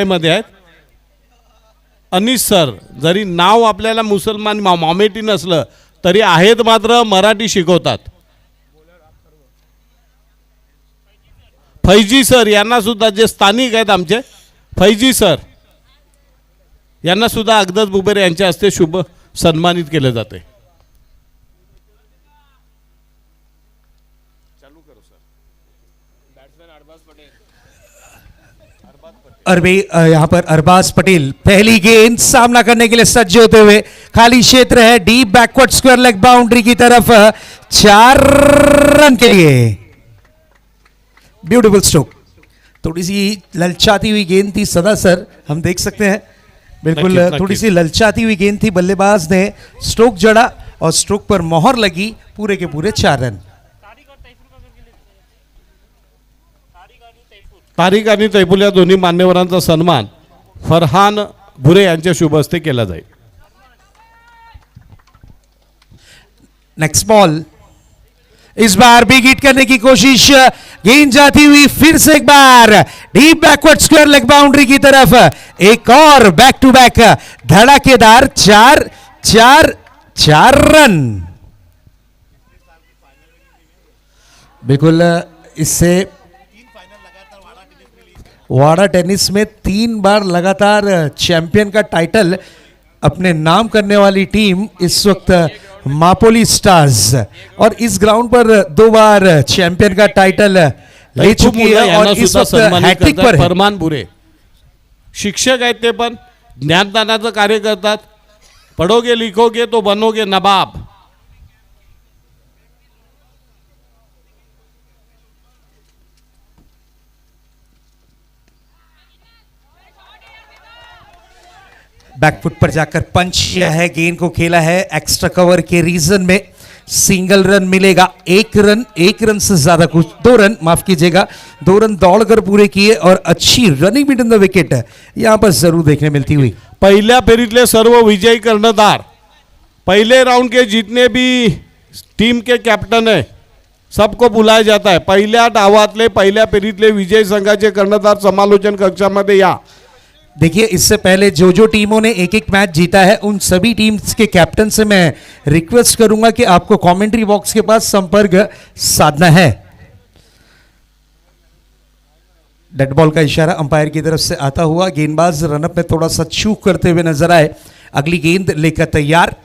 मध्ये आहेत. अनिस सर जरी नाव आपल्याला मुसलमान मॉमेटी नसलं तरी आहेत मात्र मराठी शिकवतात. फैजी सर यांना सुद्धा जे स्थानिक आहेत आमचे फैजी सर यांना सुद्धा अगदत बुबेरे यांच्या हस्ते शुभ सन्मानित केले जाते. यहाँ पर अरबाज पटेल पहली गेंद सामना करने के लिए सज्ज होते हुए खाली क्षेत्र है deep backward square leg boundary की तरफ 4 रन के लिए. Beautiful stroke. थोड़ी सी ललचाती हुई गेंद थी सदा सर, हम देख सकते हैं बिल्कुल थोड़ी सी ललचाती हुई गेंद थी. बल्लेबाज ने स्ट्रोक जड़ा और स्ट्रोक पर मोहर लगी. पूरे के पूरे 4 रन. तारिक आणि तैफुल या दोन्ही मान्यवरांचा सन्मान फरहान भुरे यांच्या शुभ हस्ते केला जाईल. Next ball. इस बार बिग हिट करने की कोशिश. गेंद जाती हुई फिर से एक बार deep backward square leg boundary की तरफ. एक और बैक टू बैक धड़ाकेदार 4 रन. बिल्कुल इससे वाड़ा टेनिस में 3 बार लगातार चैंपियन का टाइटल अपने नाम करने वाली टीम इस वक्त मापोली स्टार्स और इस ग्राउंड पर 2 बार चैंपियन का टाइटल ले चुकी है और इस वक्त हैट्रिक पर है. फरमान भुरे शिक्षक आहेत, ते पण ज्ञानदानाचं कार्य करतात. पढ़ोगे लिखोगे तो बनोगे नवाब. बैकफुट पर जाकर पंच किया है. गेंद को खेला है एक्स्ट्रा कवर के रीजन में. सिंगल रन मिलेगा. 1 रन से ज्यादा कुछ 2 रन माफ कीजिएगा 2 रन दौड़कर पूरे किए और अच्छी रनिंग बिटवीन द विकेट यहां पर जरूर देखने मिलती हुई. पहिल्या फेरीतले सर्व विजयी कर्णधार, पहले राउंड के जितने भी टीम के कैप्टन है सबको बुलाया जाता है. पहिल्या डावातले पहिल्या फेरीतले विजयी संघाचे कर्णधार समालोचन कक्षामध्ये या. देखिए इससे पहले जो टीमों ने एक मैच जीता है उन सभी टीम्स के कैप्टन से मैं रिक्वेस्ट करूंगा कि आपको कमेंट्री बॉक्स के पास संपर्क साधना है. डेड बॉल का इशारा अंपायर की तरफ से आता हुआ. गेंदबाज रनअप में थोड़ा सा चूक करते हुए नजर आए. अगली गेंद लेकर तैयार.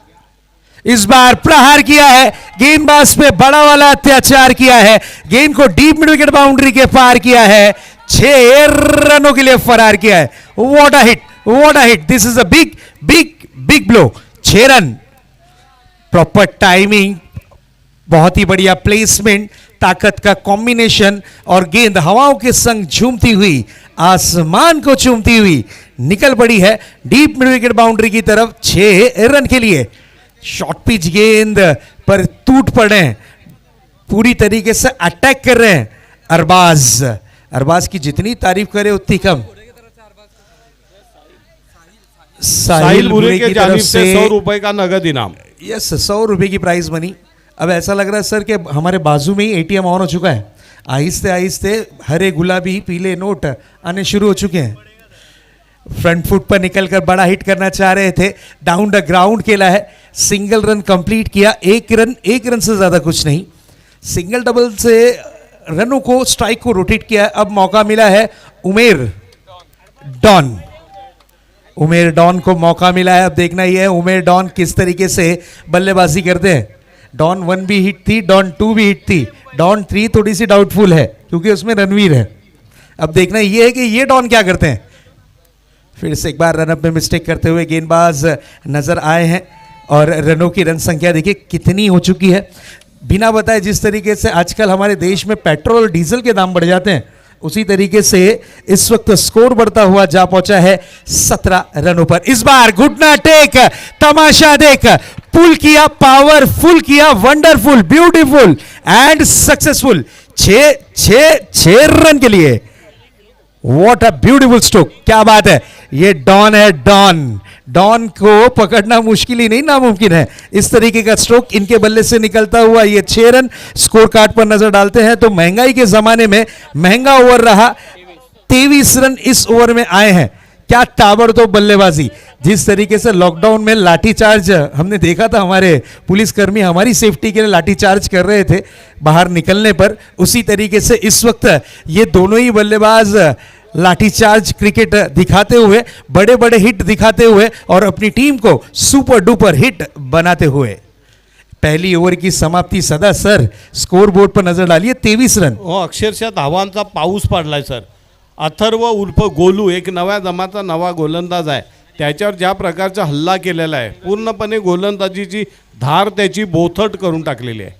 इस बार प्रहार किया है. गेंदबाज पे बड़ा वाला अत्याचार किया है. गेंद को डीप मिड विकेट बाउंड्री के पार किया है. 6 रनों के लिए फरार किया है. What a hit. This is a big blow. 6 run. Proper timing, बहुत ही बढ़िया प्लेसमेंट, ताकत का कॉम्बिनेशन और गेंद हवाओं के संग झूमती हुई आसमान को चूमती हुई निकल पड़ी है डीप मिड विकेट बाउंड्री की तरफ. 6 रन के लिए. शॉर्ट पिच गेंद पर टूट पड़े, पूरी तरीके से अटैक कर रहे हैं अरबाज की जितनी तारीफ करे उतनी कम. साहिल बुरे की जानिब से 100 रुपए का नगद इनाम. यस 100 रुपए की प्राइज मनी. अब ऐसा लग रहा है सर कि हमारे बाजू में ही एटीएम ऑन हो चुका है. आहिस्ते आहिस्ते हरे गुलाबी पीले नोट आने शुरू हो चुके हैं. फ्रंट फुट पर निकलकर बड़ा हिट करना चाह रहे थे. डाउन द ग्राउंड खेला है. सिंगल रन कंप्लीट किया. 1 रन से ज्यादा कुछ नहीं. सिंगल डबल से रनों को स्ट्राइक को रोटेट किया. अब मौका मिला है उमेर डॉन को मौका मिला है. अब देखना ही है उमेर डॉन किस तरीके से बल्लेबाजी करते हैं. डॉन 1 भी हिट थी, डॉन 2 भी हिट थी, डॉन 3 थोड़ी सी डाउटफुल है क्योंकि उसमें रणवीर है. अब देखना ये है कि ये डॉन क्या करते हैं. फिर से एक बार रनअप में मिस्टेक करते हुए गेंदबाज नजर आए हैं और रनों की रन संख्या देखिए कितनी हो चुकी है. बिना बताए जिस तरीके से आजकल हमारे देश में पेट्रोल और डीजल के दाम बढ़ जाते हैं उसी तरीके से इस वक्त स्कोर बढ़ता हुआ जा पहुंचा है 17 रनों पर. इस बार घुटना टेक, तमाशा देख, पुल किया, पावरफुल किया, wonderful, beautiful and successful. 6 run के लिए. What a beautiful stroke. क्या बात है. ये डॉन है. डॉन को पकड़ना मुश्किल ही नहीं नामुमकिन है. इस तरीके का स्ट्रोक इनके बल्ले से निकलता हुआ ये 6 रन. स्कोर कार्ड पर नजर डालते हैं तो महंगाई के जमाने में महंगा ओवर रहा. 23 रन इस ओवर में आए हैं. क्या ताबड़तोड़ बल्लेबाजी। जिस तरीके से लॉकडाउन में लाठीचार्ज हमने देखा था, हमारे पुलिसकर्मी हमारी सेफ्टी के लिए लाठीचार्ज कर रहे थे बाहर निकलने पर, उसी तरीके से इस वक्त ये दोनों ही बल्लेबाज लाठीचार्ज क्रिकेट दिखाते हुए, बड़े बड़े हिट दिखाते हुए और अपनी टीम को सुपर डुपर हिट बनाते हुए। पहली ओव्हर की समाप्ती सदा सर स्कोर बोर्ड पर नजर डालिए 23 रन। हो, अक्षरशः धावांचा पाऊस पडलाय सर. अथर्व उर्फ गोलू एक नव्या जमाचा नवा गोलंदाज आहे. त्याच्यावर ज्या प्रकारचा हल्ला केलेला आहे, पूर्णपणे गोलंदाजीची धार त्याची बोथट करून टाकलेली आहे.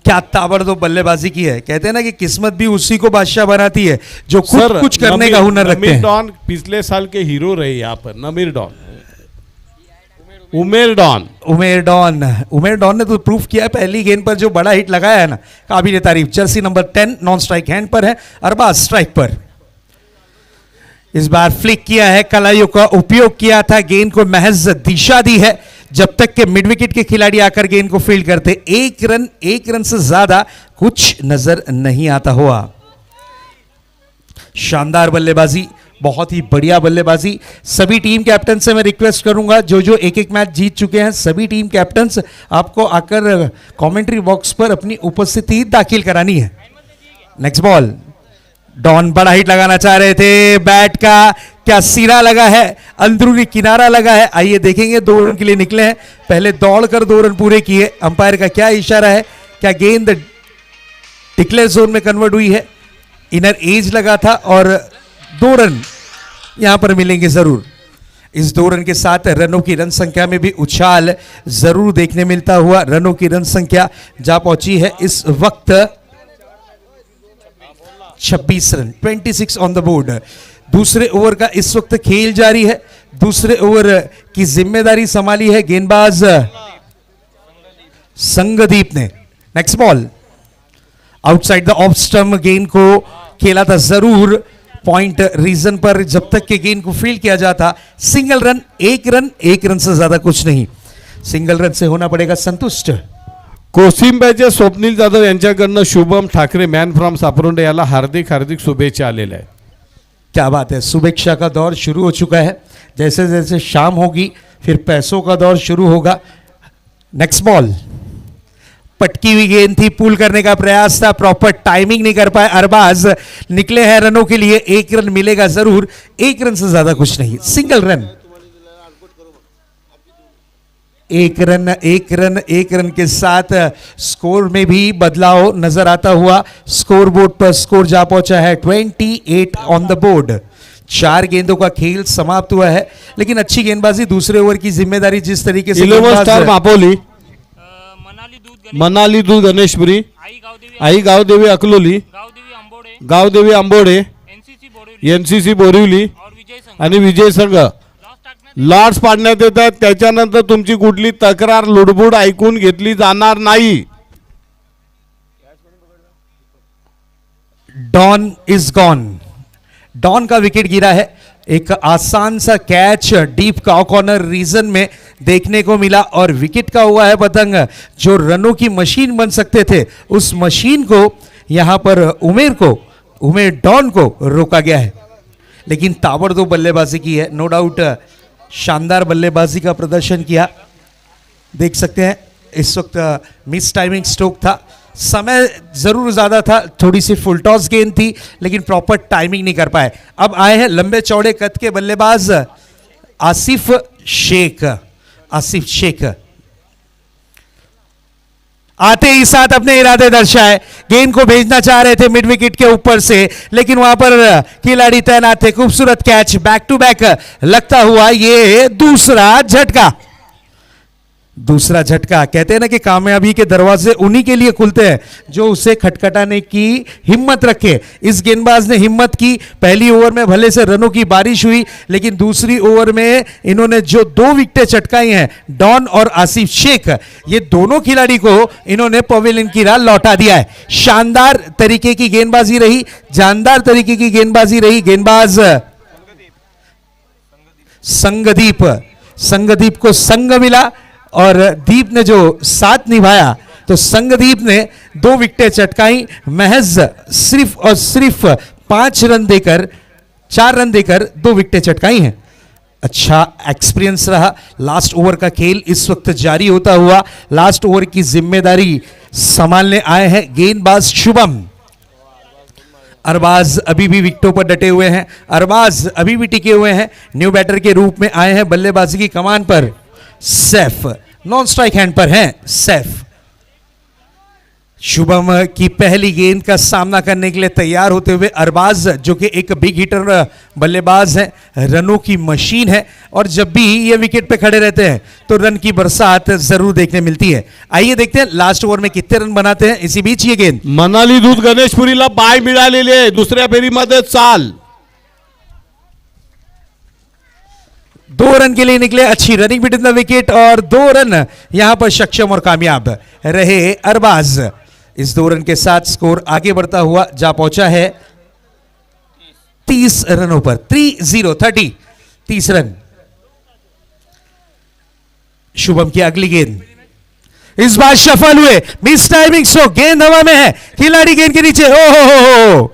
क्या ताबड़तोड़ बल्लेबाजी की है। कहते हैं ना कि किस्मत भी उसी को बादशाह बनाती है जो खुद कुछ करने का हुनर रखते नमीर हैं। डॉन पिछले साल के हीरो रहे यहाँ पर. नमीर डॉन, उमेर डॉन. उमेर डॉन ने तो प्रूफ किया है पहली गेंद पर जो बड़ा हिट लगाया है ना, काबिल तारीफ। Jersey number 10 non strike hand पर है, अरबाज स्ट्राइक पर। इस बार फ्लिक किया है, कलाइयों का उपयोग किया था, गेंद को महज दिशा दी है जब तक के मिड विकेट के खिलाड़ी आकर गेंद को फील्ड करते। एक रन से ज्यादा कुछ नजर नहीं आता हुआ। शानदार बल्लेबाजी, बहुत ही बढ़िया बल्लेबाजी। सभी टीम कैप्टन से मैं रिक्वेस्ट करूंगा, जो जो एक एक मैच जीत चुके हैं सभी टीम कैप्टन्स आपको आकर कमेंट्री बॉक्स पर अपनी उपस्थिति दाखिल करानी है। नेक्स्ट बॉल, डॉन बड़ा हिट लगाना चाह रहे थे, बैट का क्या सिरा लगा है, अंदरूनी किनारा लगा है। आइए देखेंगे, 2 रन के लिए निकले हैं, पहले दौड़कर 2 रन पूरे किए। अंपायर का क्या इशारा है, क्या गेंद डिक्लेयर जोन में कन्वर्ट हुई है? इनर एज लगा था और 2 रन यहां पर मिलेंगे जरूर। इस 2 रन के साथ रनों की रन संख्या में भी उछाल जरूर देखने मिलता हुआ। रनों की रन संख्या जा पहुंची है इस वक्त 26 रन, 26 ऑन द बोर्ड। दूसरे ओवर का इस वक्त खेल जारी है। दूसरे ओवर की जिम्मेदारी संभाली है गेंदबाज संगदीप ने। Next ball, outside the off stump गेंद को खेला था जरूर पॉइंट रीजन पर, जब तक के गेंद को फील्ड किया जाता। सिंगल रन, एक रन से ज्यादा कुछ नहीं। सिंगल रन से होना पड़ेगा संतुष्ट। कोसिंबेचे स्वप्नील जाधव यांच्याकडनं शुभम ठाकरे मॅन फ्रॉम सापरोंडे याला हार्दिक हार्दिक शुभेच्छा आलेल्या आहे. क्या बात है, शुभेच्छा का दौर शुरू हो चुका है। जैसे जैसे शाम होगी फिर पैसों का दौर शुरू होगा। नेक्स्ट बॉल, पटकी हुई गेंद थी, पुल करने का प्रयास था, प्रॉपर टाइमिंग नहीं कर पाए अरबाज। निकले हैं रनों के लिए, 1 रन मिलेगा जरूर, 1 रन से ज्यादा कुछ नहीं। सिंगल रन, 1 रन के साथ स्कोर में भी बदलाव नजर आता हुआ। स्कोर बोर्ड पर स्कोर जा पहुंचा है 28 ऑन द बोर्ड। 4 गेंदों का खेल समाप्त हुआ है, लेकिन अच्छी गेंदबाजी। दूसरे ओवर की जिम्मेदारी जिस तरीके से 11 स्टार मापोली, मनाली दूध गणेशपुरी, आई गावदेवी अकलोली, गावदेवी आंबोडे, एनसीसी बोरिवली आणि विजय संघ लॉर्ड्स पाडण्यात येत आहेत. त्याच्यानंतर तुमची कुठली तक्रार लुडबुड ऐकून घेतली जाणार नाही. Don is gone. डॉन का विकेट गिरा है। एक आसान सा कैच डीप कॉर्नर रीजन में देखने को मिला और विकेट का हुआ है पतंग। जो रनों की मशीन बन सकते थे, उस मशीन को यहां पर उमेर डॉन को रोका गया है। लेकिन ताबड़तोड़ बल्लेबाजी की है, नो डाउट शानदार बल्लेबाजी का प्रदर्शन किया। देख सकते हैं इस वक्त मिस टाइमिंग स्ट्रोक था, समय जरूर ज्यादा था, थोड़ी सी फुल टॉस गेंद थी, लेकिन प्रॉपर टाइमिंग नहीं कर पाए। अब आए हैं लंबे चौड़े कद के बल्लेबाज आसिफ शेख। आते ही साथ अपने इरादे दर्शाए, गेंद को भेजना चाह रहे थे मिड विकेट के ऊपर से, लेकिन वहां पर खिलाड़ी तैनात थे। खूबसूरत कैच, बैक टू बैक लगता हुआ ये दूसरा झटका। कहते हैं ना कि कामयाबी के दरवाजे उन्हीं के लिए खुलते हैं जो उसे खटखटाने की हिम्मत रखे। इस गेंदबाज ने हिम्मत की। पहली ओवर में भले से रनों की बारिश हुई, लेकिन दूसरी ओवर में इन्होंने जो 2 विकेटें चटकाई हैं, डॉन और आसिफ शेख, ये दोनों खिलाड़ी को इन्होंने पवेलियन की राह लौटा दिया है। शानदार तरीके की गेंदबाजी रही, जानदार तरीके की गेंदबाजी रही। गेंदबाज संगदीप को संग मिला और दीप ने जो साथ निभाया, तो संगदीप ने 2 विकेटें चटकाई। महज सिर्फ और सिर्फ 5 रन देकर 4 रन देकर 2 विकेटें चटकाई हैं। अच्छा एक्सपीरियंस रहा। लास्ट ओवर का खेल इस वक्त जारी होता हुआ लास्ट ओवर की जिम्मेदारी संभालने आए हैं गेंदबाज शुभम। अरबाज अभी भी विकेटों पर डटे हुए हैं, अरबाज अभी भी टिके हुए हैं, न्यू बैटर के रूप में आए हैं बल्लेबाजी की कमान पर। सैफ नॉन स्ट्राइक हैंड पर हैं सैफ। शुभम की पहली गेंद का सामना करने के लिए तैयार होते हुए अरबाज, जो कि एक बिग हिटर बल्लेबाज है, रनों की मशीन है और जब भी ये विकेट पे खड़े रहते हैं तो रन की बरसात जरूर देखने मिलती है। आइए देखते हैं लास्ट ओवर में कितने रन बनाते हैं। इसी बीच ये गेंद मनाली दूध गणेशपुरीला बाय मिळालेली आहे दुसऱ्या फेरीमध्ये चाल। 2 रन के लिए निकले, अच्छी रनिंग बिटवीन द विकेट और 2 रन यहां पर सक्षम और कामयाब रहे अरबाज। इस 2 रन के साथ स्कोर आगे बढ़ता हुआ जा पहुंचा है 30 रनों पर। 30 रन। शुभम की अगली गेंद इस बार सफल हुए, मिस टाइमिंग, सो गेंद हवा में है, खिलाड़ी गेंद के नीचे, हो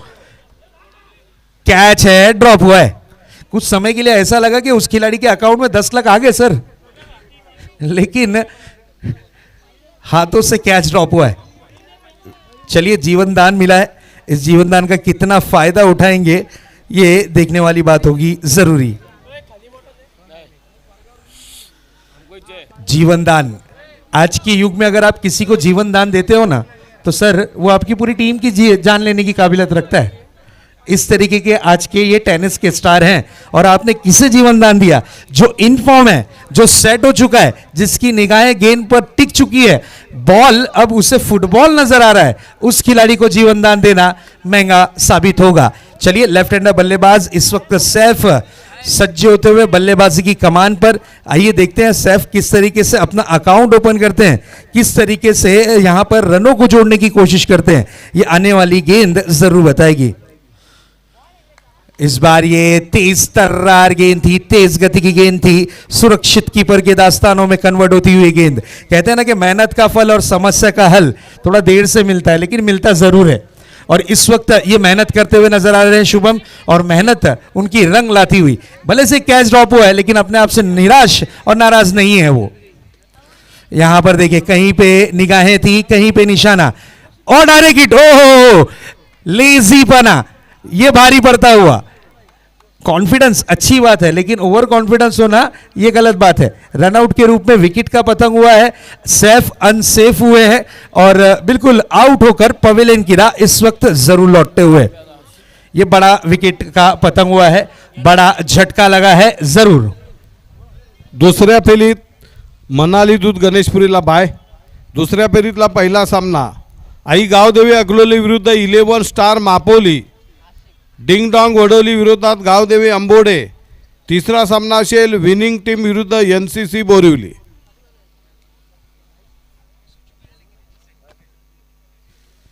कैच है, ड्रॉप हुआ है। कुछ समय के लिए ऐसा लगा कि उस खिलाड़ी के अकाउंट में 10 लाख आ गए सर, लेकिन हाथों से कैच ड्रॉप हुआ है। चलिए जीवन दान मिला है, इस जीवन दान का कितना फायदा उठाएंगे ये देखने वाली बात होगी जरूरी। जीवन दान आज के युग में अगर आप किसी को जीवन दान देते हो ना तो सर वो आपकी पूरी टीम की जान लेने की काबिलियत रखता है। इस तरीके के आज के ये टेनिस के स्टार हैं और आपने किसे जीवन दान दिया? जो इन फॉर्म है, जो सेट हो चुका है, जिसकी निगाहें गेंद पर टिक चुकी है, बॉल अब उसे फुटबॉल नजर आ रहा है, उस खिलाड़ी को जीवन दान देना महंगा साबित होगा। चलिए लेफ्ट हैंडर बल्लेबाज इस वक्त सैफ सज्ज होते हुए बल्लेबाजी की कमान पर। आइए देखते हैं सैफ किस तरीके से अपना अकाउंट ओपन करते हैं, किस तरीके से यहां पर रनों को जोड़ने की कोशिश करते हैं, ये आने वाली गेंद जरूर बताएगी। इस बार ये तेज तर्रार गेंद थी, तेज गति की गेंद थी, सुरक्षित कीपर के दास्तानों में कन्वर्ट होती हुई गेंद। कहते हैं ना कि मेहनत का फल और समस्या का हल थोड़ा देर से मिलता है लेकिन मिलता जरूर है। और इस वक्त ये मेहनत करते हुए नजर आ रहे हैं शुभम, और मेहनत उनकी रंग लाती हुई। भले से कैच ड्रॉप हुआ है लेकिन अपने आप से निराश और नाराज नहीं है वो। यहां पर देखिए कहीं पे निगाहें थी, कहीं पे निशाना, और डायरेक्ट हिट। ओहो, लेजी पना, ये भारी पड़ता हुआ। कॉन्फिडेंस अच्छी बात है लेकिन ओवर कॉन्फिडेंस होना ये गलत बात है। रनआउट के रूप में विकेट का पतंग हुआ है, सैफ अनसेफ हुए हैं और बिल्कुल आउट होकर पवेलियन की राह इस वक्त जरूर लौटते हुए। ये बड़ा विकेट का पतंग हुआ है, बड़ा झटका लगा है जरूर। दुसऱ्या फेरीत मनाली दूध गणेशपुरीला बाय। दुसऱ्या फेरीतला पहिला सामना आई गावदेवी अकलोली विरुद्ध 11 स्टार मापोली, डिंग डॉंग वडोली विरोधात गावदेवी अंबोडे। तिसरा सामना असेल विनिंग टीम विरुद्ध एनसीसी बोरिवली।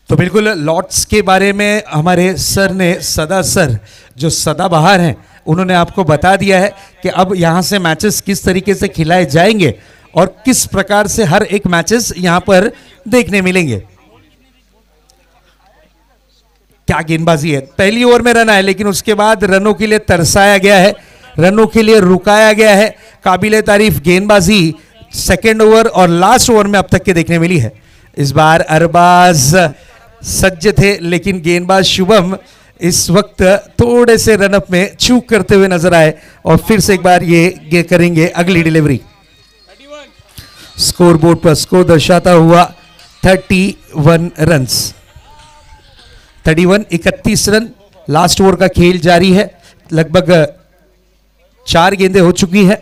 तो बिल्कुल लॉट्स के बारे में हमारे सर ने, सदा सर जो सदाबहार हैं, उन्होंने आपको बता दिया है कि अब यहां से मैचेस किस तरीके से खिलाए जाएंगे और किस प्रकार से हर एक मैचेस यहां पर देखने मिलेंगे। क्या गेंदबाजी है, पहली ओवर में रन आए लेकिन उसके बाद रनों के लिए तरसाया गया है, रनों के लिए रुकाया गया है। काबिले तारीफ गेंदबाजी सेकेंड ओवर और लास्ट ओवर में अब तक के देखने मिली है। इस बार अरबाज सज्ज थे लेकिन गेंदबाज शुभम इस वक्त थोड़े से रनअप में चूक करते हुए नजर आए और फिर से एक बार ये करेंगे अगली डिलीवरी। स्कोर बोर्ड पर स्कोर दर्शाता हुआ 31 रन्स, 31 रन। लास्ट ओवर का खेल जारी है, लगभग 4 गेंदें हो चुकी है।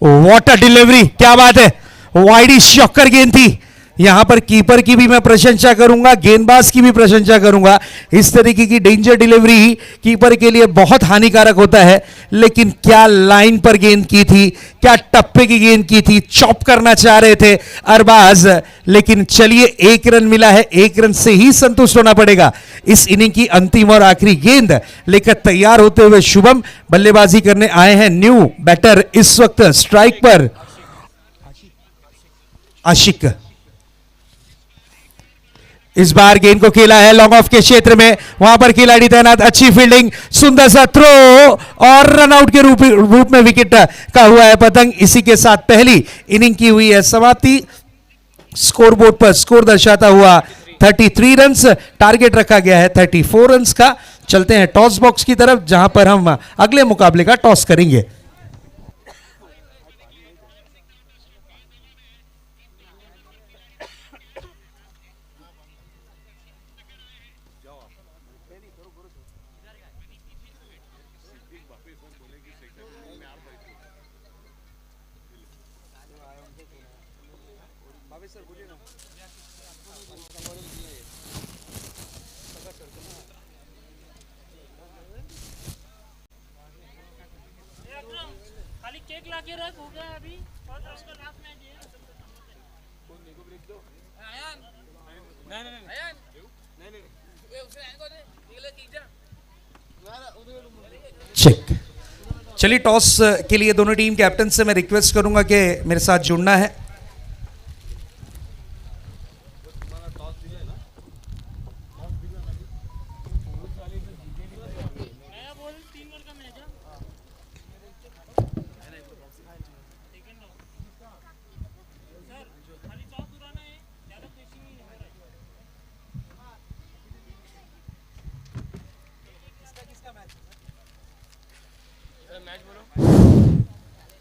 व्हाट अ डिलीवरी, क्या बात है, वाइडी शॉकर गेंद थी। यहां पर कीपर की भी मैं प्रशंसा करूंगा, गेंदबाज की भी प्रशंसा करूंगा। इस तरीके की डेंजर डिलीवरी कीपर के लिए बहुत हानिकारक होता है, लेकिन क्या लाइन पर गेंद की थी, क्या टप्पे की गेंद की थी, चॉप करना चाह रहे थे अरबाज, लेकिन चलिए 1 रन मिला है, 1 रन से ही संतुष्ट होना पड़ेगा। इस इनिंग की अंतिम और आखिरी गेंद लेकर तैयार होते हुए शुभम बल्लेबाजी करने आए हैं। न्यू बैटर इस वक्त स्ट्राइक पर आशिक। इस बार गेंद को खेला है लॉन्ग ऑफ के क्षेत्र में, वहां पर खिलाड़ी तैनात, अच्छी फील्डिंग, सुंदर सा थ्रो और रनआउट के रूप में विकेट का हुआ है पतंग। इसी के साथ पहली इनिंग की हुई है समाप्ति। स्कोर बोर्ड पर स्कोर दर्शाता हुआ 33 रन्स, टारगेट रखा गया है 34 रन्स का। चलते हैं टॉस बॉक्स की तरफ, जहां पर हम अगले मुकाबले का टॉस करेंगे। खाली केक लाके रख, हो गया अभी और उसका लास्ट मैच है। चेक। चलिए टॉस के लिए दोनों टीम कैप्टन से मैं रिक्वेस्ट करूंगा कि मेरे साथ जुड़ना है। नया बॉल 3 ओवर का मैच है। सर खाली टॉस उड़ाना है, ज्यादा प्रेसिंग नहीं हो रहा है।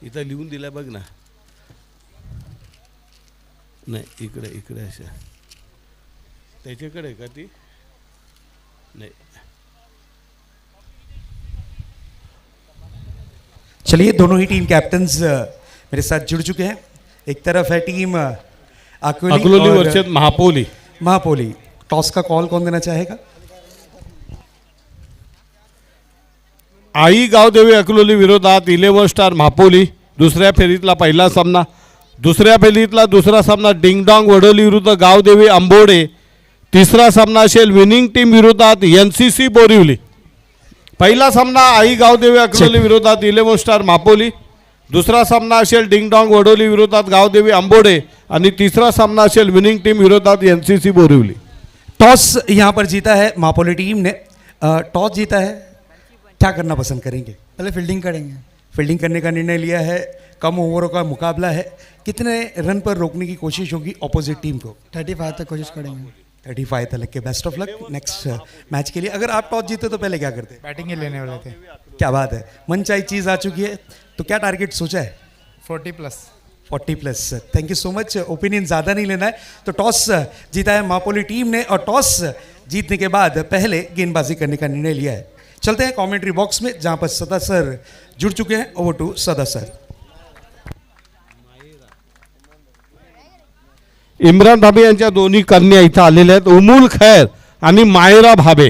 इथं लिहून दिलाय बघ ना. नाही इकडे इकडे अशा त्याच्याकडे आहे का ती. नाही चलिए दोनों ही टीम कैप्टन्स मेरे साथ जुड़ चुके हैं। एक तरफ है टीम अकलोली और वर्षद महापोली. महापोली। टॉस का कॉल कौन देना चाहेगा? आई गावदेवी अकलोली विरोधात 11 स्टार महापोली. दुसऱ्या फेरीतला पहिला सामना. दुसऱ्या फेरीतला दुसरा सामना डिंगडॉंग वडोली विरुद्ध गावदेवी आंबोडे. तिसरा सामना असेल विनिंग टीम विरोधात एनसीसी बोरिवली. पहिला सामना आई गावदेवी अकलोली विरोधात 11 स्टार महापोली. दुसरा सामना असेल डिंगडॉंग वडोली विरोधात गावदेवी आंबोडे आणि तिसरा सामना असेल विनिंग टीम विरोधात एनसीसी बोरिवली. टॉस यहां पर जीता है महापोली टीम ने। टॉस जीता है, क्या करना पसंद करेंगे? पहले फील्डिंग करेंगे। फील्डिंग करने का निर्णय लिया है। कम ओवरों का मुकाबला है, कितने रन पर रोकने की कोशिश होगी ऑपोजिट टीम को? 35 तक कोशिश करेंगे। 35 तक के। Best of luck next match के लिए। अगर आप टॉस जीते तो पहले क्या करते? बैटिंग ही लेने वाले थे। क्या बात है, मनचाही चीज़ आ चुकी है। तो क्या टारगेट सोचा है? 40+। 40+। Thank you so much. Opinion ज़्यादा नहीं लेना है। तो टॉस जीता है महापोली टीम ने और टॉस जीतने के बाद पहले गेंदबाजी करने का निर्णय लिया है। चलते हैं कमेंट्री बॉक्स में, जहां पर सदा सर जुड़ चुके हैं। ओवर टू सदा सर। इम्रान भाभे यांच्या दोन्ही कन्या इथं आलेल्या आहेत. उमुल खैर आणि मायरा भाभे.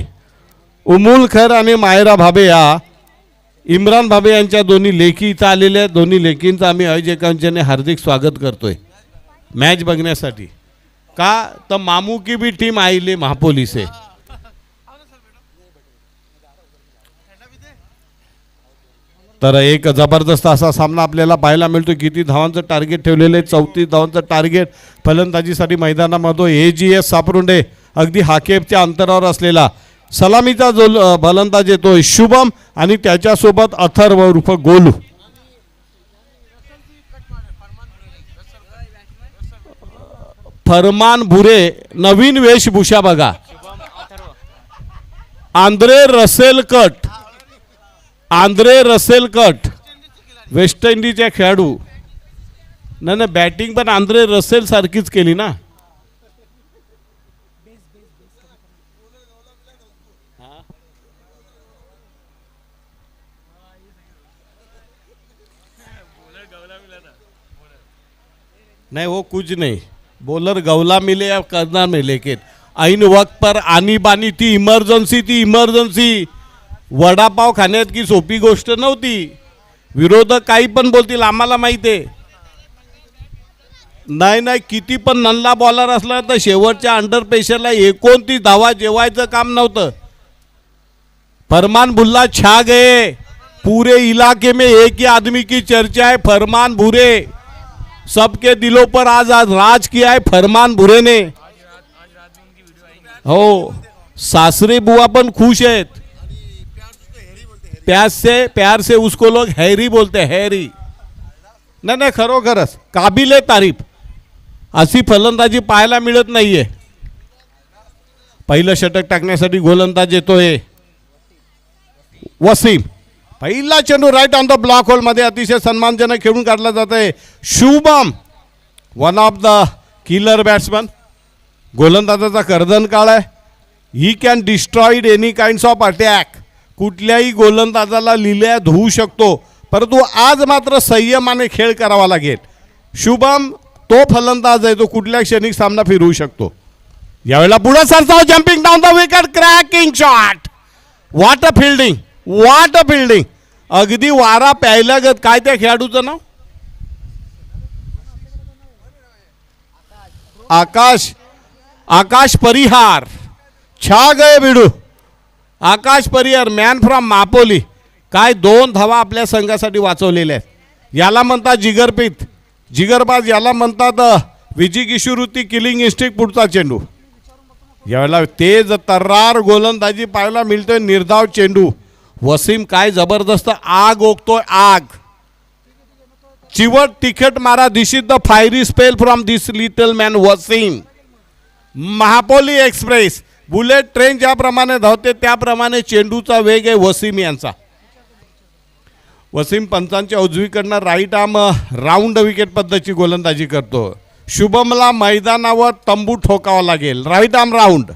उमुल खैर आणि मायरा भाभे या इम्रान भाभे यांच्या दोन्ही लेकी इथं आलेल्या आहेत. दोन्ही लेकींचं आम्ही आयोजकांच्याने हार्दिक स्वागत करतोय मॅच बघण्यासाठी. का तर मामू की भी टीम आईले महापोली से. तर एक जबरदस्त असा सामना आपल्याला पाहायला मिळतो. किती धावांचं टार्गेट ठेवलेलं आहे? 34 धावांचं टार्गेट फलंदाजीसाठी मैदानामध्ये AGS सापरुंडे. अगदी हाकेपच्या अंतरावर असलेला सलामीचा जो फलंदाज येतोय शुभम आणि त्याच्यासोबत अथर्व उर्फ गोलू. फरमान भुरे नवीन वेशभूषा बघा. Andre Russell cut. Andre Russell cut west इंडिजचे खेळाडू. नाही बॅटिंग पण आंद्रे रसेल सारखीच केली ना. नहीं वो कुछ नहीं. बॉलर गवला मिले या करना में, लेकिन ऐन वक्त पर आनी बानी ती इमर्जन्सी. वडापाव खाण्यात की सोपी गोष्ट नव्हती. विरोधक काही पण बोलतील आम्हाला माहिती आहे. नाही किती पण नल्ला बॉलर असला तर शेवटच्या अंडर प्रेशरला 29 धावा जेवायचं काम नव्हतं. फरमान भुल्ला छा गए. पूरे इलाके में एक ही आदमी की चर्चा है, फरमान भूरे. सबके दिलों पर आज राज किया है फरमान भूरे ने. हो, सासरे बुआ पण खुश आहेत. प्यार से उसको लोग हैरी बोलते, हैरी. नाही नाही, खरोखरच काबिले तारीफ. अशी फलंदाजी पाहायला मिळत नाहीये. पहिलं षटक टाकण्यासाठी गोलंदाज येतोय वसीम. पहिला चेंडू right on the block hole मध्ये अतिशय सन्मानजनक खेळून काढला जात आहे. Shubham one of the killer batsman. गोलंदाजाचा कर्दन काळ आहे. He can destroyed any kinds of attack. कुठल्याही गोलंदाजाला लिल्यात होऊ शकतो, परंतु आज मात्र संयमाने खेळ करावा लागेल. शुभम तो फलंदाज आहे, तो कुठल्या क्षणी सामना फिरवू शकतो. यावेळेला पुढे सरसाव, jumping down the wicket, cracking shot. What a fielding, what a fielding. अगदी वारा प्यायला गत. काय त्या खेळाडूचं नाव? आकाश परिहार. छा गए बिडू. आकाश परिहार, मॅन फ्रॉम मापोली. काय 2 धावा आपल्या संघासाठी वाचवलेल्या आहेत. याला म्हणतात जिगरपीत, जिगरबाज. याला म्हणतात विजिगिशुरुती, किलिंग इन्स्टिंक्ट. पुढचा चेंडू. यावेळेला तेज तर्रार गोलंदाजी पाहायला मिळतोय. निर्धाव चेंडू. वसीम काय जबरदस्त आग ओकतोय, आग. चिवट तिखट मारा. This is the fiery spell from this little man Waseem. Mahapoli express, bullet train ज्याप्रमाणे धावते त्याप्रमाणे चेंडूचा वेग आहे वसीम यांचा. वसीम पंचांच्या उजवीकडनं राईट आर्म राऊंड विकेट पद्धतीची गोलंदाजी करतो. शुभमला मैदानावर तंबू ठोकावा लागेल. Right arm round.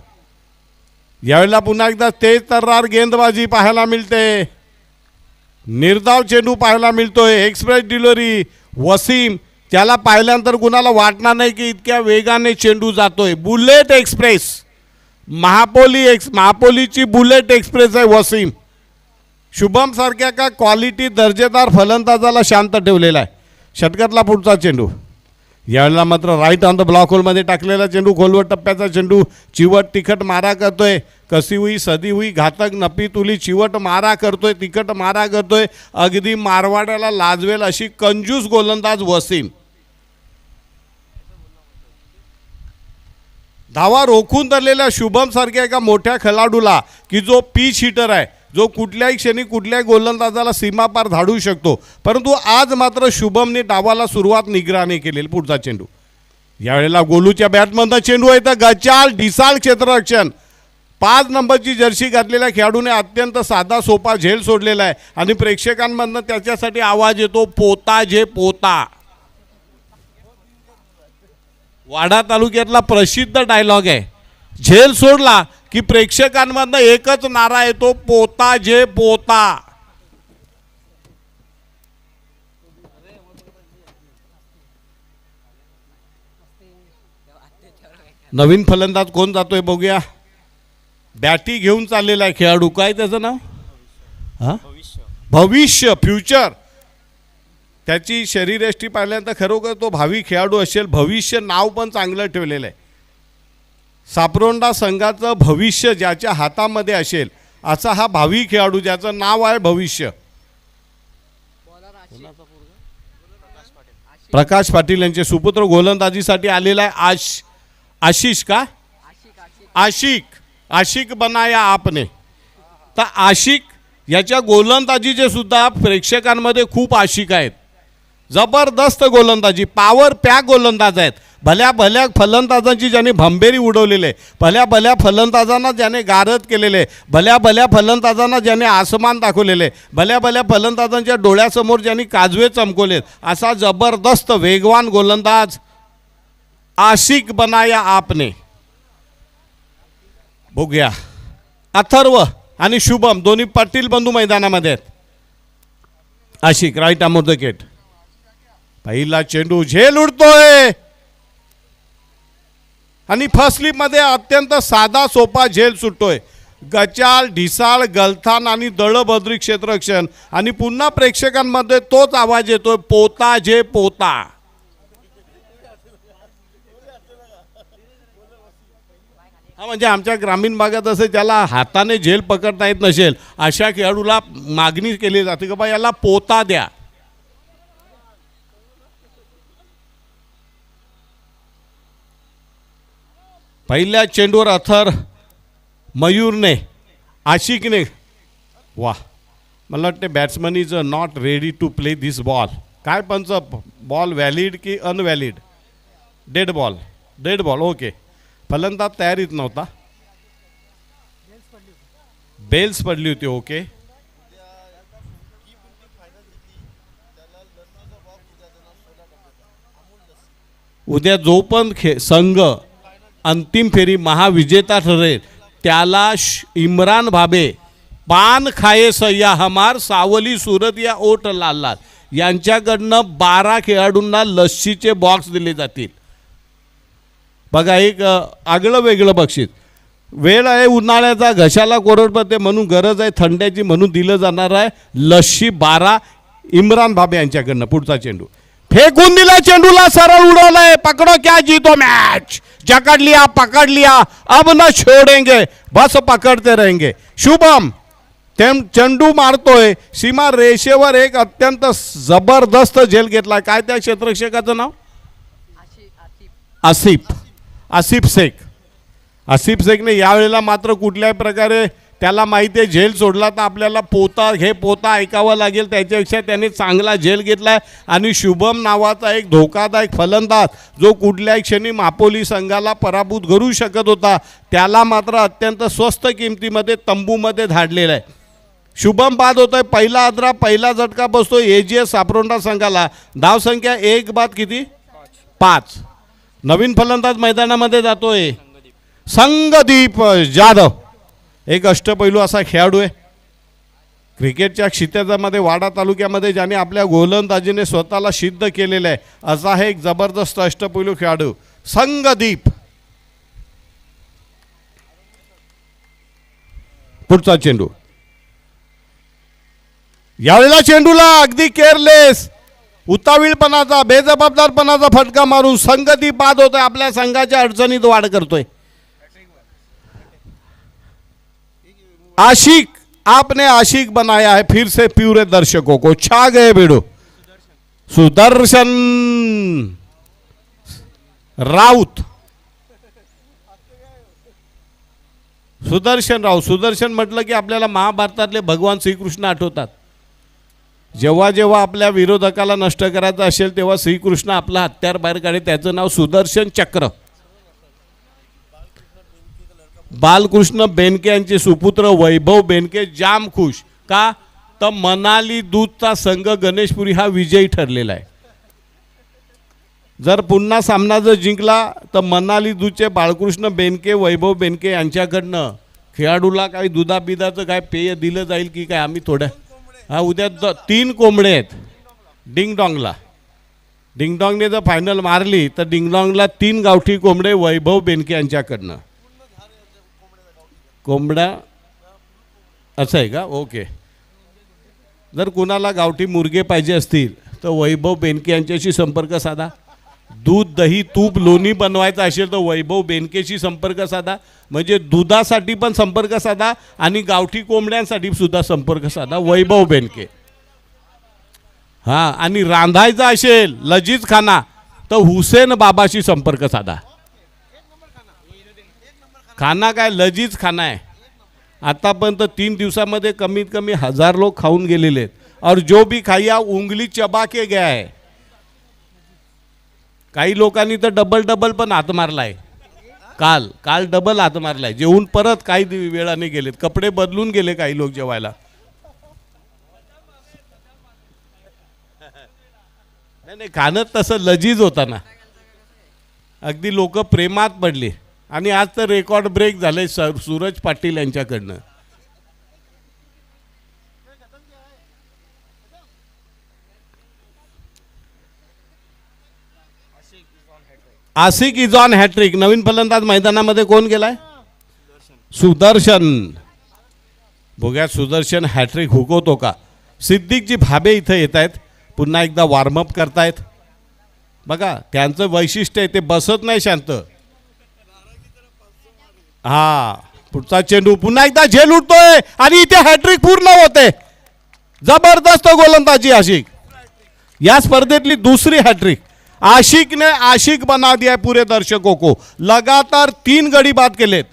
यावेळेला पुन्हा एकदा तेज तर्रार गेंदबाजी पाहायला मिळते. निर्धाव चेंडू पाहायला मिळतोय. Express delivery. वसीम, त्याला पाहिल्यानंतर कुणाला वाटणार नाही की इतक्या वेगाने चेंडू जातोय. Bullet express. महापोलीची बुलेट एक्सप्रेस आहे वसीम. शुभम सारख्या का क्वालिटी दर्जेदार फलंदाजाला शांत ठेवलेला आहे. षटकातला पुढचा चेंडू. यावेळेला मात्र राईट ऑन द ब्लॉक होलमध्ये टाकलेला चेंडू. खोलवर टप्प्याचा चेंडू. चिवट तिखट मारा करतोय. कसी हुई सदी हुई घातक नपी तुली. चिवट मारा करतोय, तिखट मारा करतोय. अगदी मारवाड्याला लाजवेल अशी कंजूस गोलंदाज वसीम. धावा रोखून धरलेल्या शुभम सारख्या एका मोठ्या खेळाडूला, की जो पिच हिटर आहे, जो कुठल्याही क्षणी कुठल्याही गोलंदाजाला सीमापार धाडू शकतो, परंतु आज मात्र शुभमने डावाला सुरुवात निग्राने केलेली. पुढचा चेंडू. यावेळेला गोलूच्या बॅटमधनं चेंडू आहे तर गचाल ढिसाळ क्षेत्ररक्षण. 5 नंबरची जर्सी घातलेल्या खेळाडूने अत्यंत साधा सोपा झेल सोडलेला आहे आणि प्रेक्षकांमधनं त्याच्यासाठी आवाज येतो, पोता जे पोता. वाडा तालुक्यातला प्रसिद्ध डायलॉग आहे. झेल सोडला की प्रेक्षकांमधनं एकच नारा येतो, पोता जे पोता. नवीन फलंदाज कोण जातोय बघूया. बॅटी घेऊन चाललेला आहे खेळाडू. काय त्याचं नाव? हा, भविष्य, फ्युचर. त्याची शरीरयष्टी पाहिल्यानंतर खरोखर तो भावी खेळाडू असेल. भविष्य नाव पण चांगलं ठेवलेलं आहे. सापरोंडा संघाचं भविष्य ज्याच्या हातामध्ये असेल असा हा भावी खेळाडू, ज्याचं नाव आहे भविष्य. प्रकाश पाटील यांचे सुपुत्र गोलंदाजीसाठी आलेला आहे. आशिष का आशिक बनाया आपने. तर आशिक याच्या गोलंदाजीचे सुद्धा प्रेक्षकांमध्ये खूप आशिक आहेत. जबरदस्त गोलंदाजी, पॉवर पॅक गोलंदाज आहेत. भल्या भल्या फलंदाजांची ज्याने भंबेरी उडवलेले, भल्या फलंदाजांना ज्याने गारद केलेले, भल्या फलंदाजांना ज्याने आसमान दाखवलेले, भल्या फलंदाजांच्या डोळ्यासमोर ज्यांनी काजवे चमकवलेत, असा जबरदस्त वेगवान गोलंदाज आशिक बनाया आपने. बघूया, अथर्व आणि शुभम दोन्ही पाटील बंधू मैदानामध्ये आहेत. आशिक राईट आर्म विकेट. पहिला चेंडू झेल उडतोय आणि फर्स्ट स्लिपमध्ये अत्यंत साधा सोपा झेल सुटतोय. गचाल ढिसाळ गलथान आणि दळभद्री क्षेत्ररक्षण. आणि पुन्हा प्रेक्षकांमध्ये तोच आवाज येतोय, पोता जे पोता. हा, म्हणजे आमच्या ग्रामीण भागात असं ज्याला हाताने झेल पकडता येत नसेल अशा खेळाडूला मागणी केली जाते की बा याला पोता द्या. पहिल्या चेंडूवर अथर मयूरने, आशिकने, वा, मला वाटते batsman is not ready to play this ball. काय पंच, बॉल व्हॅलिड की invalid? Dead ball, dead ball. Okay, फलंदाज तयारीत नव्हता, बेल्स पडली होती. ओके, उद्या जो पण संघ अंतिम फेरी महाविजेता ठरेल त्याला इम्रान भाबे, पान खाये सय्या हमार, सावली सुरत या ओट लाल लाल यांच्याकडनं 12 खेळाडूंना लस्सीचे बॉक्स दिले जातील. बघा, एक आगळं वेगळं बक्षीस. वेळ आहे उन्हाळ्याचा, घशाला कोरड पडते म्हणून गरज आहे थंड्याची म्हणून दिलं जाणार आहे लस्सी 12 इम्रान भाबे यांच्याकडनं. पुढचा चेंडू फेकून दिला, चेंडूला सरळ उडवलाय. पकडो क्या जीतो मैच, जकड़ लिया, पकड़ लिया, अब न छोड़ेंगे, बस पकडते रहेंगे. शुभम चेंडू मारतोय सीमा रेषेवर, एक अत्यंत जबरदस्त झेल घेतला. काय त्या क्षेत्ररक्षकाचं नाव? आसिफ शेख. आसिफ शेखने यावेळेला मात्र कुठल्याही प्रकारे त्याला माहिती आहे झेल सोडला तर आपल्याला पोता ऐकावं लागेल, त्याच्यापेक्षा त्याने चांगला झेल घेतला. आणि शुभम नावाचा एक धोकादायक फलंदाज जो कुठल्याही क्षणी मापोली संघाला पराभूत करू शकत होता, त्याला मात्र अत्यंत स्वस्त किमतीमध्ये तंबूमध्ये धाडलेला आहे. शुभम बाद होतोय, पहिला आद्रा, पहिला झटका बसतो AGS सापरोंडा संघाला. धावसंख्या 1 बाद किती? 5. नवीन फलंदाज मैदानामध्ये जातोय संगदीप जाधव. एक अष्टपैलू असा खेळाडू आहे. क्रिकेटच्या क्षितिजामध्ये वाडा तालुक्यामध्ये ज्याने आपल्या गोलंदाजीने स्वतःला सिद्ध केलेलं आहे असा हे एक जबरदस्त अष्टपैलू खेळाडू संगदीप. पुढचा चेंडू, यावेळेला चेंडूला अगदी केअरलेस, उतावीळपणाचा, बेजबाबदारपणाचा फटका मारून संगदीप बाद होतोय, आपल्या संघाच्या अडचणीत वाढ करतोय. आशिक, आपने आशिक बनाया है फिर से प्यूरे दर्शकों को. छा गए बेड़ो. सुदर्शन राऊत, सुदर्शन म्हटलं की आपल्याला महाभारतातले भगवान श्रीकृष्ण आठवतात. जेव्हा जेव्हा आपल्या विरोधकाला नष्ट करायचं असेल तेव्हा श्रीकृष्ण आपला हत्यार बाहेर काढे, त्याचं नाव सुदर्शन चक्र. बालकृष्ण बेनके यांचे सुपुत्र वैभव बेनके जाम खुश का, तर मनाली दूधचा संघ गणेशपुरी हा विजयी ठरलेला आहे. जर पुन्हा सामना जर जिंकला तर मनाली दूधचे बाळकृष्ण बेनके, वैभव बेनके यांच्याकडनं खेळाडूला काही दुधाबिधाचं काय पेय दिलं जाईल की काय, आम्ही थोड्या उद्या 3 कोंबडे आहेत डिंगडॉंगला. डिंगडॉंगने जर फायनल मारली तर डिंगडॉंगला 3 गावठी कोंबडे वैभव बेनके यांच्याकडनं. कोंबडा असं आहे का? ओके. जर कुणाला गावठी मुर्गे पाहिजे असतील तर वैभव बेनके यांच्याशी संपर्क साधा. दूध, दही, तूप, लोणी बनवायचं असेल तर वैभव बेनकेशी संपर्क साधा. म्हणजे दुधासाठी पण संपर्क साधा आणि गावठी कोंबड्यांसाठी सुद्धा संपर्क साधा वैभव बेनके. हां, आणि रांधायचा असेल लजीज खाना तर हुसेन बाबाशी संपर्क साधा. खाना काय लजीज खाना आहे. आतापर्यंत 3 दिवसामध्ये कमीत कमी 1000 लोक खाऊन गेलेले आहेत. और जो भी खाया उंगली चबा के गया है. काही लोकांनी तर डबल पण हात मारलाय. काल डबल हात मारलाय. जेवून परत काही वेळाने गेलेत, कपडे बदलून गेले काही लोक जेवायला. नाही, खाणं तसं लजीज होता ना, अगदी लोक प्रेमात पडली. आणि आज तर रेकॉर्ड ब्रेक झाले सूरज पाटील यांच्याकडनं. आशिक इज ऑन हॅट्रिक. नवीन फलंदाज मैदानामध्ये कोण गेलाय? सुदर्शन. बघूया सुदर्शन हॅट्रिक हुकवतो का. सिद्दीकजी भाबे इथं येत आहेत, पुन्हा एकदा वॉर्मअप करतायत. बघा त्यांचं वैशिष्ट्य आहे, ते बसत नाही शांत. हा, पुढचा चेंडू पुन्हा एकदा झेल उठतोय आणि इथे हॅट्रिक पूर्ण होते. जबरदस्त गोलंदाजी आशिक. या स्पर्धेतली दुसरी हॅट्रिक. आशिक ने आशिक बना दिया पूरे दर्शकों को. लगातार 3 गडी बाद केलेत.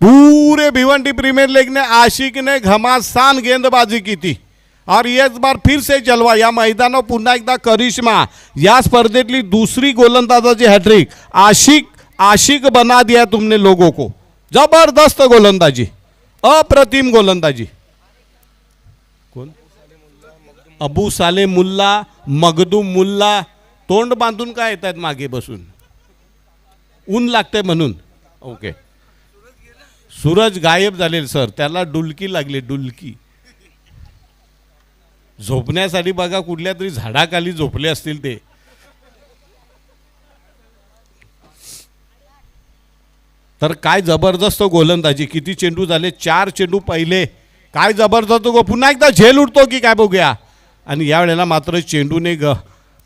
पूरे भिवंडी प्रीमियर लीग ने आशिक ने घमासान गेंदबाजी की थी और इस बार फिर से जलवा. या मैदानावर पुन्हा एकदा करिश्मा. या स्पर्धेतली दुसरी गोलंदाजाची हॅट्रिक. आशिक बना दिया तुमने लोगों को. जबरदस्त गोलंदाजी, अप्रतिम गोलंदाजी. कोण? अबू साले मुल्ला, मगदूम मुल्ला. तोंड बांधून काय येतात मागे बसून? ऊन लागते म्हणून. ओके. सूरज गायब झाले सर, त्याला डुलकी लागली, डुलकी. झोपण्यासाठी बघा कुठल्या तरी झाडाखाली झोपले असतील ते. तर काय जबरदस्त गोलंदाजी. किती चेंडू झाले? 4 चेंडू पहिले. काय जबरदस्त गो. पुन्हा एकदा झेल उडतो की काय बघूया. आणि यावेळेला मात्र चेंडूने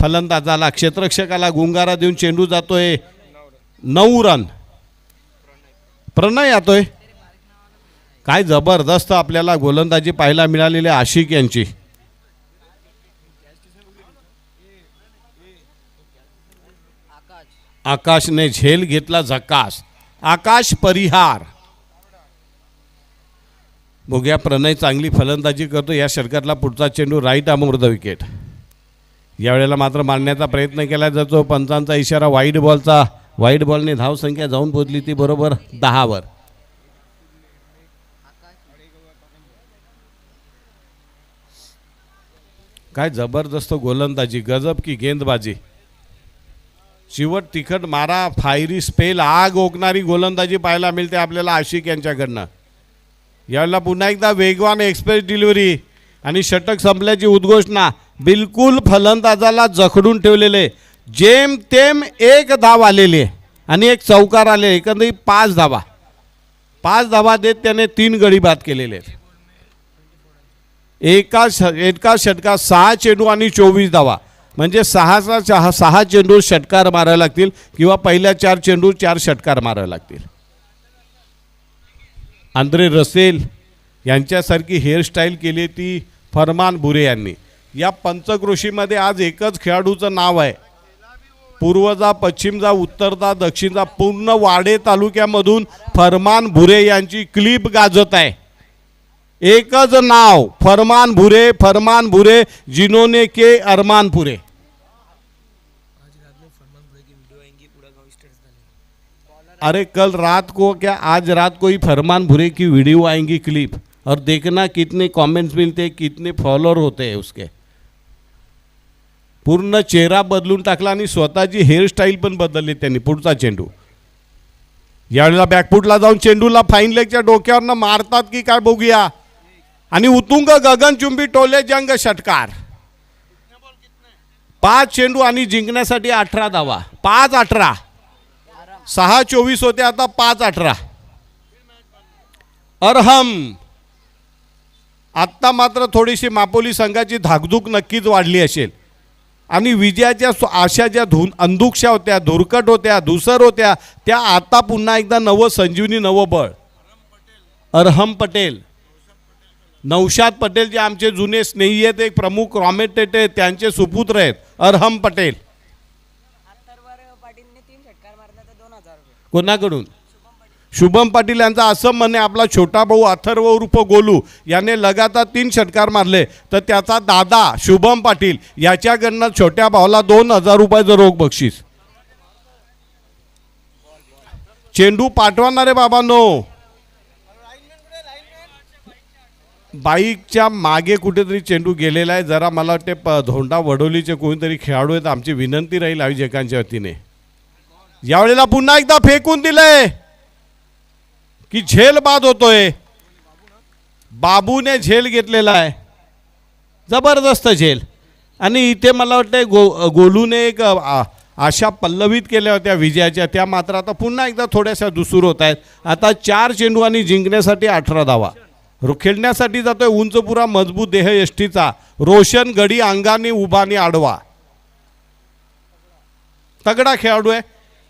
फलंदाजाला, क्षेत्ररक्षकाला गुंगारा देऊन चेंडू जातोय 9 रन. प्रणय येतोय. काय जबरदस्त आपल्याला गोलंदाजी पाहायला मिळालेली आशिक यांची. आकाशने झेल घेतला झकास. आकाश परिहार. बघूया, प्रणय चांगली फलंदाजी करतो. या षटकातला पुढचा चेंडू राईट आर्मवरचा विकेट. यावेळेला मात्र मारण्याचा प्रयत्न केला जातो. पंचांचा इशारा वाईड बॉलचा. वाईड बॉलने धावसंख्या जाऊन पोहोचली ती बरोबर 10 वर. काय जबरदस्त गोलंदाजी, गजब की गेंदबाजी. चिवट तिखट मारा, फायरी स्पेल, आग ओकणारी गोलंदाजी पाहायला मिळते आपल्याला आशिक यांच्याकडनं. यावेळेला पुन्हा एकदा वेगवान एक्सप्रेस डिलिव्हरी आणि षटक संपल्याची उद्घोषणा. बिलकुल फलंदाजाला जखडून ठेवलेले. जेम तेम 1 धाव आलेली आहे आणि 1 चौकार आले. एकंदरीत 5 धावा. 5 धावा देत त्याने 3 गडी बाद केलेले आहेत. एका षटकात 6 चेंडू आणि 24 धावा. म्हणजे 6 चेंडू षटकार मारावे लागतील किंवा पहिल्या 4 चेंडू 4 षटकार मारावे लागतील. आंद्रे रसेल यांच्यासारखी हेअरस्टाईल केली ती फरमान बुरे यांनी. या पंचक्रोशीमध्ये आज एकच खेळाडूचं नाव आहे. पूर्वजा, पश्चिमजा, उत्तरजा, दक्षिणजा पूर्ण वाडे तालुक्यामधून फरमान बुरे यांची क्लिप गाजत आहे. एकच नाव, फरमान बुरे. फरमान बुरे जिन्होंने के अरमान पुरे. अरे कल रात को क्या आज रात को ही फरमान बुरे की वीडियो आएंगी क्लिप. और देखना कितने कमेंट्स मिलते, कितने फॉलोअर होते हैं उसके. पूर्ण चेहरा बदलून टाकला आणि स्वतःची हेअरस्टाईल पण बदलली त्यांनी. पुढचा चेंडू. यावेळेला बॅकफुटला जाऊन चेंडूला फाईन लेगच्या डोक्यावरनं मारतात की काय बघूया. आणि उतुंग गगनचुंबी टोले जंग षटकार. 5 चेंडू आणि जिंकण्यासाठी 18 धावा. 5-18. 6-24 होते, आता 5-18. अरहम. आत्ता मात्र थोडीशी मापोली संघाची धाकधूक नक्कीच वाढली असेल. आणि विजयाच्या आशा ज्या अंधुकशा होत्या, धुरकट होत्या, धुसर होत्या, त्या आता पुन्हा एकदा नवं संजीवनी, नवं बळ. अरहम पटेल, नौशाद पटेल जे आमचे जुने स्नेही आहेत, एक प्रमुख कॉमेंटेटर आहेत, त्यांचे सुपुत्र आहेत अरहम पटेल. कोणाकडून? शुभम पाटील यांचा असं म्हणणे, आपला छोटा भाऊ अथर्व उर्फ गोलू याने लगातार 3 षटकार मारले तर त्याचा दादा शुभम पाटील याच्याकडनं छोट्या भावाला 2000 रुपयाचं रोख बक्षीस. चेंडू पाठवणारे बाबांनो. बाईकच्या मागे कुठेतरी चेंडू गेलेला आहे. जरा मला वाटते धोंडा वडोलीचे कोणीतरी खेळाडू आहेत. आमची विनंती राहील आयोजकांच्या वतीने. यावेळेला पुन्हा एकदा फेकून दिलंय की झेल बाद होतोय. बाबूने झेल घेतलेला आहे, जबरदस्त झेल. आणि इथे मला वाटतं गोलूने एक आशा पल्लवित केल्या होत्या विजयाच्या, त्या मात्र आता पुन्हा एकदा थोड्याशा दुसूर होत आहेत. आता 4 चेंडू आणि जिंकण्यासाठी 18 धावा. खेळण्यासाठी जातोय उंचपुरा मजबूत देह यष्टीचा रोशन. गडी अंगाने उभाने आडवा. तगडा खेळाडू आहे.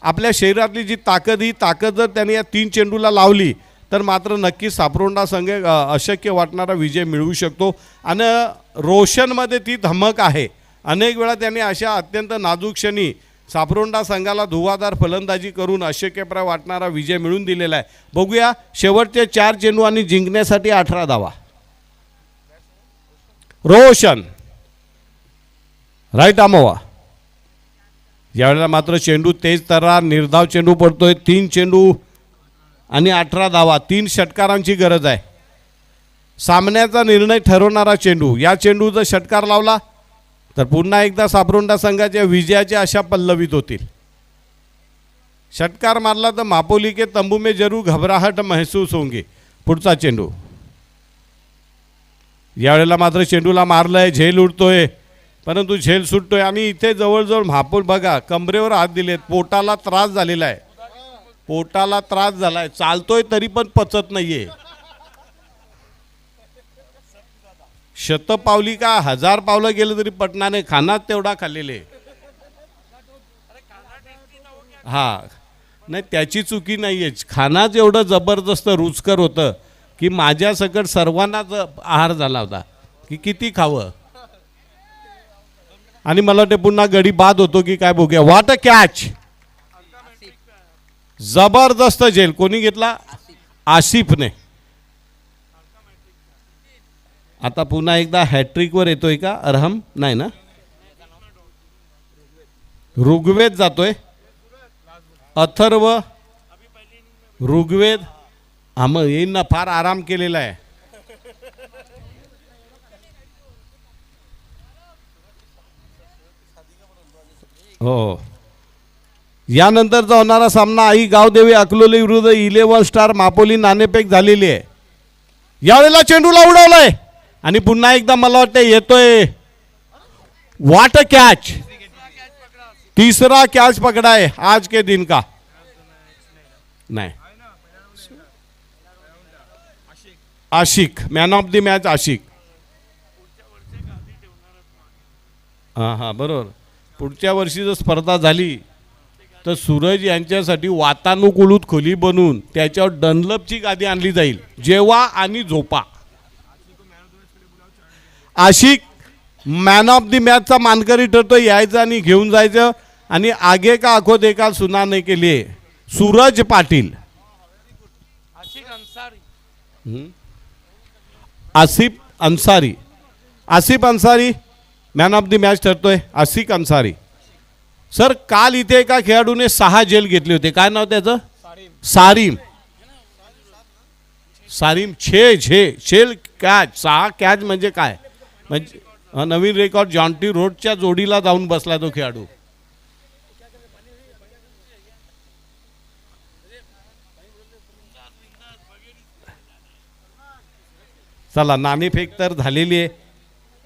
आपल्या शरीरातली जी ताकद, ही ताकद जर त्याने या 3 चेंडूला लावली तर मात्र नक्की सापरोंडा संघ अशक्य वाटणारा विजय मिळवू शकतो. आणि रोशनमध्ये ती धमक आहे. अनेक वेळा त्याने अशा अत्यंत नाजूक क्षणी सापरोंडा संघाला धुवाधार फलंदाजी करून अशक्यप्राय वाटणारा विजय मिळवून दिलेला आहे. बघूया शेवटचे 4 चेंडू आणि जिंकण्यासाठी 18 धावा. रोशन राईट आमोवा. यावेळेला मात्र चेंडू तेज तर्रा, निर्धाव चेंडू पडतोय. 3 चेंडू आणि 18 धावा. 3 षटकारांची गरज आहे. सामन्याचा निर्णय ठरवणारा चेंडू. या चेंडू जर षटकार लावला तर पुन्हा एकदा सापरोंडा संघाच्या विजयाच्या आशा पल्लवित होतील. षटकार मारला तर मापोली के तंबू में जरूर घबराहट महसूस होंगे. पुढचा चेंडू. यावेळेला मात्र चेंडूला मारलंय, झेल उडतोय, परंतु झेल सुटतोय. आणि इथे जवळजवळ महापूल बघा कमरेवर हात दिलेत. पोटाला त्रास झालेला आहे. पोटाला त्रास झालाय. चालतोय तरी पण पचत नाहीये. शतपावली का 1000 पावलं गेलं तरी पटणाने खानात तेवढा खाल्लेले. हा नाही त्याची चुकी नाहीये. खानाच एवढं जबरदस्त रुचकर होतं की माझ्या सकट सर्वांनाच आहार झाला होता की किती खावं. आणि मला वाटते पुन्हा गडी बाद होतो की काय बघूया. What a catch. जबरदस्त झेल. कोणी घेतला? आसिफने. आता पुन्हा एकदा हॅट्रिकवर येतोय का अरहम? नाही ना, ऋग्वेद जातोय. अथर्व, ऋग्वेद. हा मग येईन ना, फार आराम केलेला आहे. हो. यानंतरचा होणारा सामना आई गावदेवी अकलोली विरुद्ध 11 स्टार मापोली नाणेफेक झालेली आहे. यावेळेला चेंडूला उडवलंय आणि पुन्हा एकदा मला वाटतं येतोय. What a catch. तीसरा कॅच पकड़ा है आज के दिन का. नहीं, आशिक मॅन ऑफ द मॅच. आशिक. हां हां बरोबर. पुढच्या वर्षी जर स्पर्धा झाली तर सूरज यांच्यासाठी वातानुकूलित खोली बनवून त्याच्यावर डनलपची गादी आणली जाईल. जेवा आणि झोपा. आशिक मॅन ऑफ द मॅचचा मानकरी ठरतो. यायचं आणि घेऊन जायचं. आणि आगे का आखो देखा सुनाने के लिए Suraj Patil. Asif Ansari. Asif Ansari man of the match ठरतोय. आसिफ अन्सारी. सर काल इथे एका खेळाडूने 6 झेल घेतले होते. काय नाव त्याचं? सारीम. सारीम 6 झेल कॅच. 6 कॅच म्हणजे काय? म्हणजे नवीन रेकॉर्ड. जॉन्टी रोडच्या जोडीला जाऊन बसला तो खेळाडू. चला नाणेफेक तर झालेली आहे.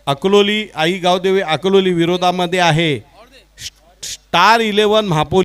अकलोली आई गावदेवी अकलोली विरोधामध्ये आहे स्टार 11 महापोली.